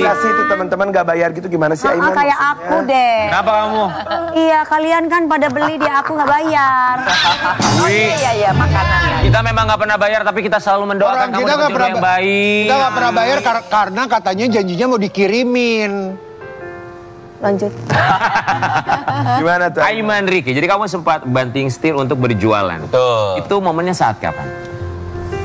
lokasi itu teman-teman gak bayar gitu gimana sih Aiman? Kayak aku deh. Kenapa kamu? Iya, kalian kan pada beli di aku nggak bayar. Iya, makanannya. Kita memang nggak pernah bayar, tapi kita selalu mendoakan kamu kita dapat jodoh yang baik. Kita nggak pernah bayar karena katanya janjinya mau dikirimin. Lanjut. Gimana tuh? Aiman Riki, jadi kamu sempat banting setir untuk berjualan. Betul. Itu momennya saat kapan?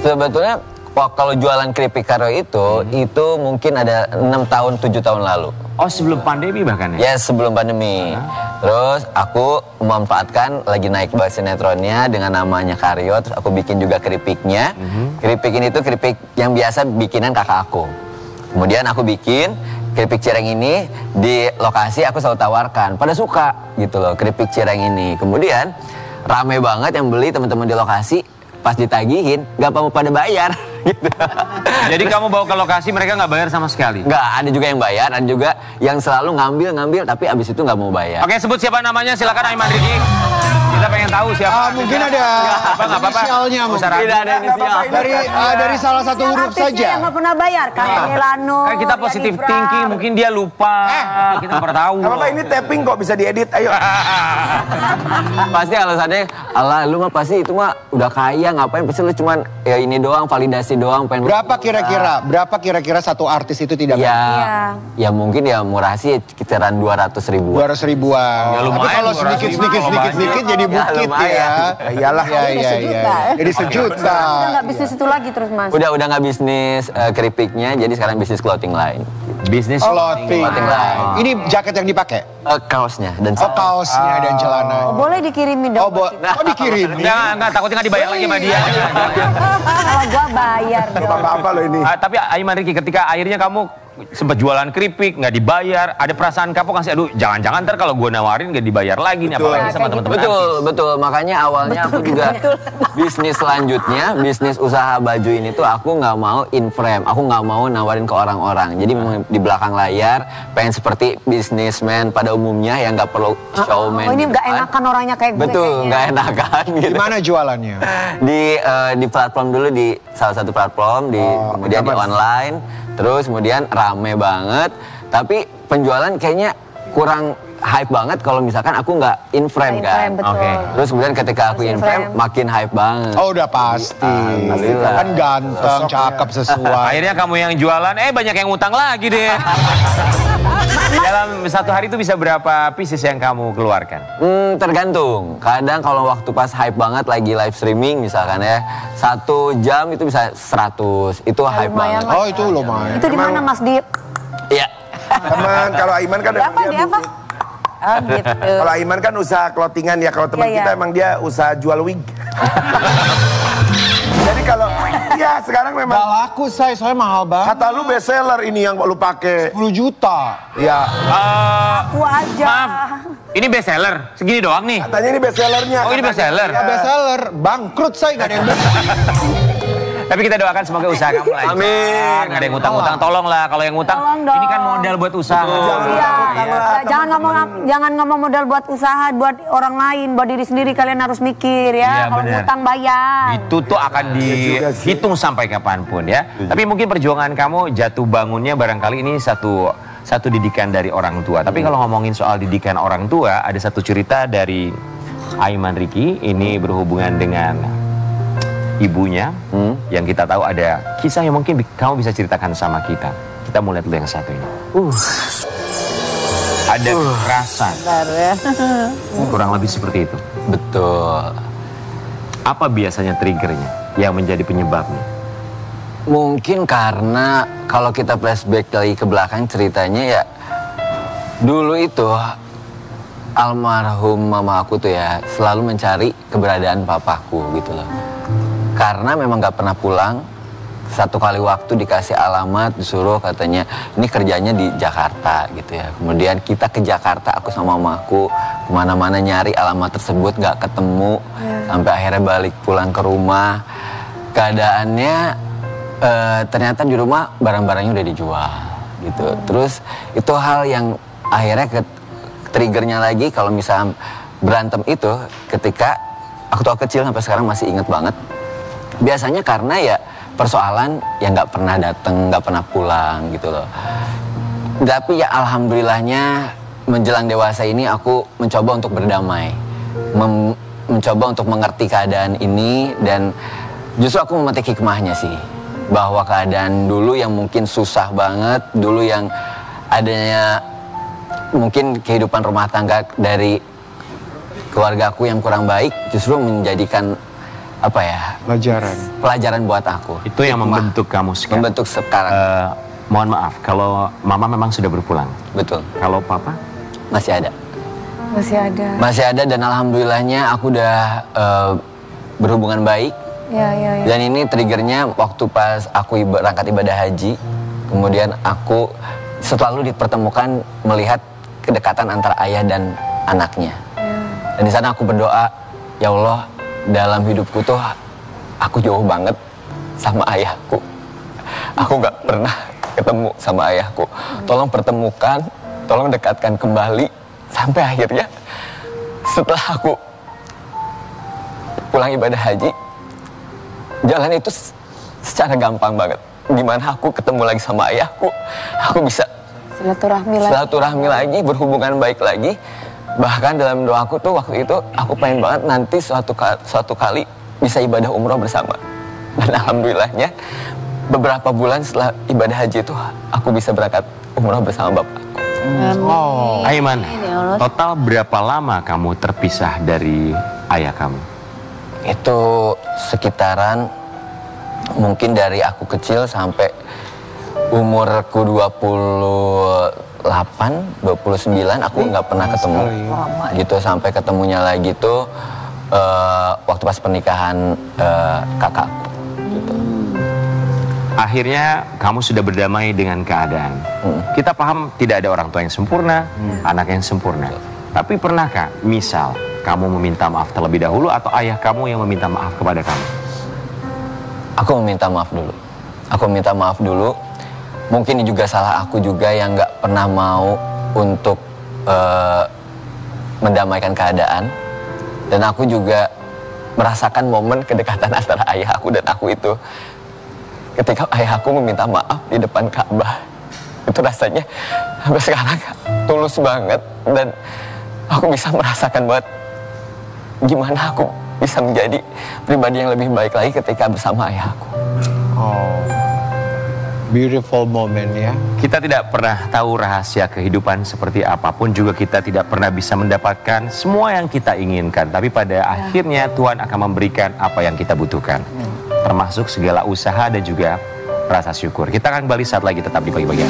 Sebetulnya kalau jualan keripik karo itu mungkin ada 6 tahun, 7 tahun lalu. Oh, sebelum pandemi bahkan ya? Yes, sebelum pandemi. Terus aku memanfaatkan lagi naik sinetronnya dengan namanya Karyo, terus aku bikin juga keripiknya. Keripik ini tuh keripik yang biasa bikinan kakak aku. Kemudian aku bikin keripik cireng ini di lokasi aku selalu tawarkan. Pada suka gitu loh keripik cireng ini. Kemudian rame banget yang beli teman-teman di lokasi. Pas ditagihin, gak mau pada bayar gitu. Jadi kamu bawa ke lokasi, mereka nggak bayar sama sekali? Nggak, ada juga yang bayar, ada juga yang selalu ngambil, tapi abis itu nggak mau bayar. Oke, sebut siapa namanya, silakan Aiman Riki. Kita pengen tahu siapa. Mungkin ada inisialnya mungkin. Tidak ada inisial. Dari salah satu huruf saja. Yang nggak pernah bayar, kayak Milano. Kan kita positif thinking, mungkin dia lupa. Kita nggak pernah tahu. Gak apa-apa, ini tapping kok bisa diedit, ayo. Pasti alasannya, alah lu mah pasti itu mah udah kaya, ngapain pasti lu cuman ya ini doang, validasi doang. Pengen Berapa kira-kira satu artis itu tidak bayar? Ya mungkin ya murah sih sekitaran 200 ribu. 200 ribuan. Ya, lumayan, Tapi kalau 200 sedikit jadi bukit ya. Iyalah. Jadi sejuta. Udah nggak bisnis itu lagi terus Mas. Udah nggak bisnis keripiknya, jadi sekarang bisnis clothing line. Bisnis Clothing line. Ini jaket yang dipakai? Kaosnya dan Kaosnya dan celana. Boleh dikirimin dong. Dikirimin. Enggak, takutnya nggak dibayar lagi sama dia. Kalau gua bayar dong. Apa-apa lo ini. Tapi Aiman Riki, ketika akhirnya kamu sempat jualan keripik, nggak dibayar, ada perasaan kapok nggak sih? Aduh, jangan-jangan ntar kalau gue nawarin nggak dibayar lagi nih, apalagi sama teman-teman artis. Betul. Makanya awalnya aku juga bisnis selanjutnya, bisnis usaha baju ini tuh aku nggak mau in frame, aku nggak mau nawarin ke orang-orang. Jadi memang di belakang layar, pengen seperti bisnismen pada umumnya yang nggak perlu showman. Oh, ini nggak enakan orangnya kayak gue. Betul, nggak enakan. Gitu. Gimana jualannya? Di platform dulu, di salah satu platform, kemudian di online. Terus kemudian rame banget, tapi penjualan kayaknya kurang hype banget kalau misalkan aku nggak in frame kan. Oke. Terus kemudian ketika aku in frame makin hype banget. Oh udah pasti. Kan ganteng, cakep sesuai. Akhirnya kamu yang jualan, banyak yang utang lagi deh. Dalam satu hari itu bisa berapa pieces yang kamu keluarkan? Tergantung. Kadang kalau waktu pas hype banget lagi live streaming misalkan ya, 1 jam itu bisa 100. Itu hype banget. Oh itu lumayan. Itu di mana Mas di? Iya. Teman, kalau Aiman kan Di apa? Oh gitu. Kalau Aiman kan usaha clothingan ya, kalau teman kita emang dia usaha jual wig. Jadi kalau sekarang memang Gak laku soalnya mahal banget. kata lu best seller ini yang lu pakai. 10 juta. Ya, Aku aja. Maaf, ini best seller, segini doang nih. katanya ini best sellernya. Oh, ini best seller. Best seller, bangkrut saya gak ada yang beli. Tapi kita doakan semoga usaha kamu lancar. Amin. Nggak ada yang utang-utang, tolonglah kalau yang utang. Tolong dong. Ini kan modal buat usaha. Iya. Jangan ngomong modal buat usaha, buat orang lain, buat diri sendiri kalian harus mikir ya. Iya, Kalau benar. utang bayar. Itu tuh akan dihitung sampai kapanpun ya. Tapi mungkin perjuangan kamu jatuh bangunnya barangkali ini satu didikan dari orang tua. Tapi kalau ngomongin soal didikan orang tua, ada satu cerita dari Aiman Riki. Ini berhubungan dengan ibunya, yang kita tahu ada kisah yang mungkin kamu bisa ceritakan sama kita. Kita mau lihat dulu yang satu ini. Ada kekerasan. Kurang lebih seperti itu. Betul. Apa biasanya triggernya yang menjadi penyebabnya? Mungkin karena kalau kita flashback lagi ke belakang ceritanya ya, dulu itu almarhum mama aku tuh ya selalu mencari keberadaan papaku gitu loh. Karena memang gak pernah pulang. Satu kali waktu dikasih alamat, disuruh katanya ini kerjanya di Jakarta gitu ya. Kemudian kita ke Jakarta, aku sama mamaku kemana-mana nyari alamat tersebut gak ketemu. Sampai akhirnya balik pulang ke rumah. Keadaannya ternyata di rumah barang-barangnya udah dijual gitu. Terus itu hal yang akhirnya triggernya lagi kalau misalnya berantem itu ketika aku tuh kecil sampai sekarang masih inget banget. Biasanya karena ya persoalan yang nggak pernah datang, nggak pernah pulang gitu loh. Tapi ya alhamdulillahnya menjelang dewasa ini aku mencoba untuk berdamai. Mencoba untuk mengerti keadaan ini dan justru aku memetik hikmahnya sih. Bahwa keadaan dulu yang mungkin susah banget, dulu yang adanya mungkin kehidupan rumah tangga dari keluarga aku yang kurang baik justru menjadikan apa ya? Pelajaran buat aku. Itu yang membentuk kamu sekarang. Membentuk sekarang. Mohon maaf, kalau mama memang sudah berpulang. Betul. Kalau papa? Masih ada. Masih ada. Masih ada dan alhamdulillahnya aku udah berhubungan baik. Ya. Dan ini triggernya waktu pas aku berangkat ibadah haji. Kemudian aku selalu dipertemukan melihat kedekatan antara ayah dan anaknya. Dan di sana aku berdoa, ya Allah, dalam hidupku tuh aku jauh banget sama ayahku. Aku gak pernah ketemu sama ayahku. Tolong pertemukan, tolong dekatkan kembali. Sampai akhirnya setelah aku pulang ibadah haji, jalan itu secara gampang banget. Dimana aku ketemu lagi sama ayahku, aku bisa silaturahmi lagi, berhubungan baik lagi. Bahkan dalam doaku tuh waktu itu aku pengen banget nanti suatu kali bisa ibadah umroh bersama. Dan alhamdulillahnya beberapa bulan setelah ibadah haji itu aku bisa berangkat umroh bersama bapakku. Aiman, total berapa lama kamu terpisah dari ayah kamu? Itu sekitaran mungkin dari aku kecil sampai umurku 28, 29 aku nggak pernah ketemu. Gitu sampai ketemunya lagi tuh waktu pas pernikahan kakakku. Gitu. Akhirnya kamu sudah berdamai dengan keadaan. Kita paham tidak ada orang tua yang sempurna, anak yang sempurna. Tapi pernahkah misal kamu meminta maaf terlebih dahulu atau ayah kamu yang meminta maaf kepada kamu? Aku meminta maaf dulu. Aku minta maaf dulu. Mungkin ini juga salah aku juga yang nggak pernah mau untuk mendamaikan keadaan. Dan aku juga merasakan momen kedekatan antara ayah aku dan aku itu. Ketika ayah aku meminta maaf di depan Ka'bah, itu rasanya sampai sekarang tulus banget dan aku bisa merasakan banget gimana aku bisa menjadi pribadi yang lebih baik lagi ketika bersama ayah aku. Oh, beautiful moment ya. Kita tidak pernah tahu rahasia kehidupan seperti apapun, juga kita tidak pernah bisa mendapatkan semua yang kita inginkan. Tapi pada akhirnya Tuhan akan memberikan apa yang kita butuhkan. Termasuk segala usaha dan juga rasa syukur. Kita akan kembali saat lagi, tetap di Pagi-Pagi.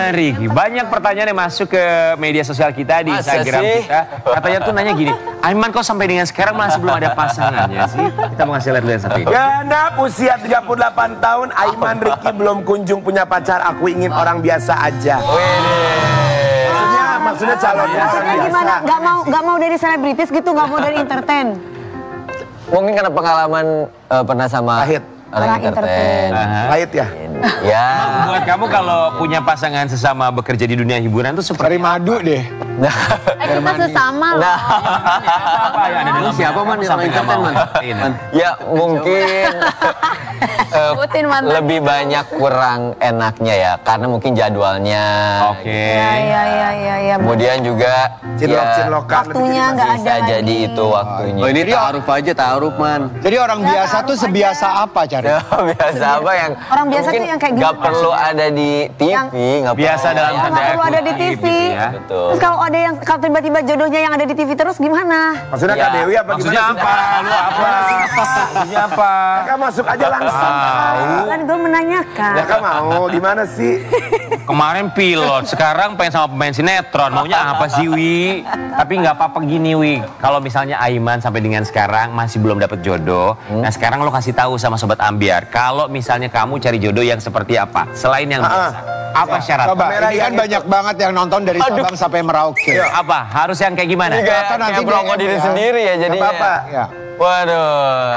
Riki, banyak pertanyaan yang masuk ke media sosial kita di Instagram kita. Katanya tuh nanya gini, Aiman kok sampai dengan sekarang masih belum ada pasangannya sih? Kita mau ngasih lihat dulu yang satu ini. Genap usia 38 tahun, Aiman Riki belum kunjung punya pacar. Aku ingin orang biasa aja. Maksudnya calon biasa. Gimana? Gak mau dari selebritis gitu, gak mau dari entertain. Mungkin karena pengalaman pernah sama orang entertain. Pahit ya? Ya. Buat kamu kalau punya pasangan sesama bekerja di dunia hiburan tuh seperti madu deh. Kita sesama loh. apa ya? Ada dalam siapa man yang sampai entertain man? Ya mungkin lebih banyak kurang enaknya ya, karena mungkin jadwalnya. Oke. Iya. Kemudian juga cinlok-cinlokan. Waktunya nggak ada bisa lagi. jadi itu waktunya. Oh ini ta'aruf aja, ta'aruf man. Jadi orang biasa tuh sebiasa apa cari? Biasa apa yang orang biasa tuh yang kayak gitu. Gak perlu ada di TV, nggak biasa dalam tanda Nggak perlu ada di TV. ya. Betul. Terus kalau ada yang kalau tiba-tiba jodohnya yang ada di TV terus gimana? Maksudnya Kak Dewi apa Maksudnya gimana? apa? Lu apa? Maksudnya apa? Kak masuk aja langsung. Kan gue menanyakan. Ya Kak mau, gimana sih? Kemarin pilot, sekarang pengen sama pemain sinetron. Maunya apa sih, Wi? Tapi nggak apa-apa gini, Wi. Kalau misalnya Aiman sampai dengan sekarang masih belum dapet jodoh, nah sekarang lo kasih tahu sama Sobat Ambiar, kalau misalnya kamu cari jodoh yang seperti apa? Selain yang biasa. Apa syarat? Coba, Kamera ini kan yang banyak banget yang nonton dari Sabang sampai Merauke. Apa? Harus yang kayak gimana? Atau nanti Kayak promo DM diri ya. sendiri ya Gak jadinya. apa-apa. Ya. Waduh.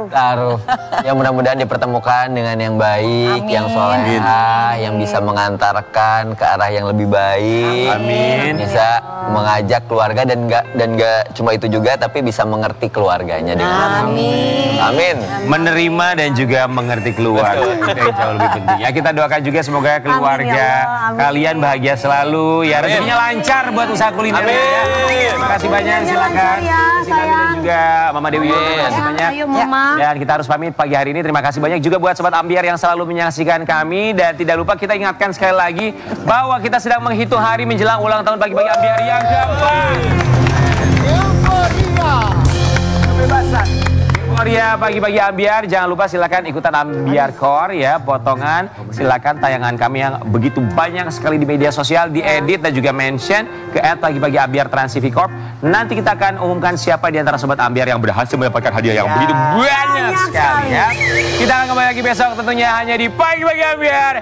Taruh. Ya mudah-mudahan dipertemukan dengan yang baik, yang solehah, yang bisa mengantarkan ke arah yang lebih baik. Amin. Bisa mengajak keluarga dan nggak cuma itu juga, tapi bisa mengerti keluarganya dengan Amin. Menerima dan juga mengerti keluarga. Itu yang jauh lebih penting. Ya kita doakan juga semoga keluarga Amin. kalian bahagia selalu. Ya rezekinya lancar buat usaha kuliner ya. Terima kasih banyak. Silakan. Ya, Dan juga Mama Dewi. Terima kasih banyak. Ayo Mama. Dan kita harus pamit pagi hari ini. Terima kasih banyak juga buat Sobat Ambiar yang selalu menyaksikan kami. Dan tidak lupa kita ingatkan sekali lagi bahwa kita sedang menghitung hari menjelang ulang tahun pagi-pagi Ambiar yang keempat. Kebebasan. Euforia pagi-pagi Ambiar, jangan lupa silakan ikutan Ambiar Core ya, potongan. Silakan tayangan kami yang begitu banyak sekali di media sosial, diedit dan juga mention ke @pagi-pagi Ambiar Trans TV Corp. Nanti kita akan umumkan siapa di antara Sobat Ambiar yang berhasil mendapatkan hadiah yang begitu banyak sekali ya. Kita akan kembali lagi besok tentunya hanya di Pagi-pagi Ambiar.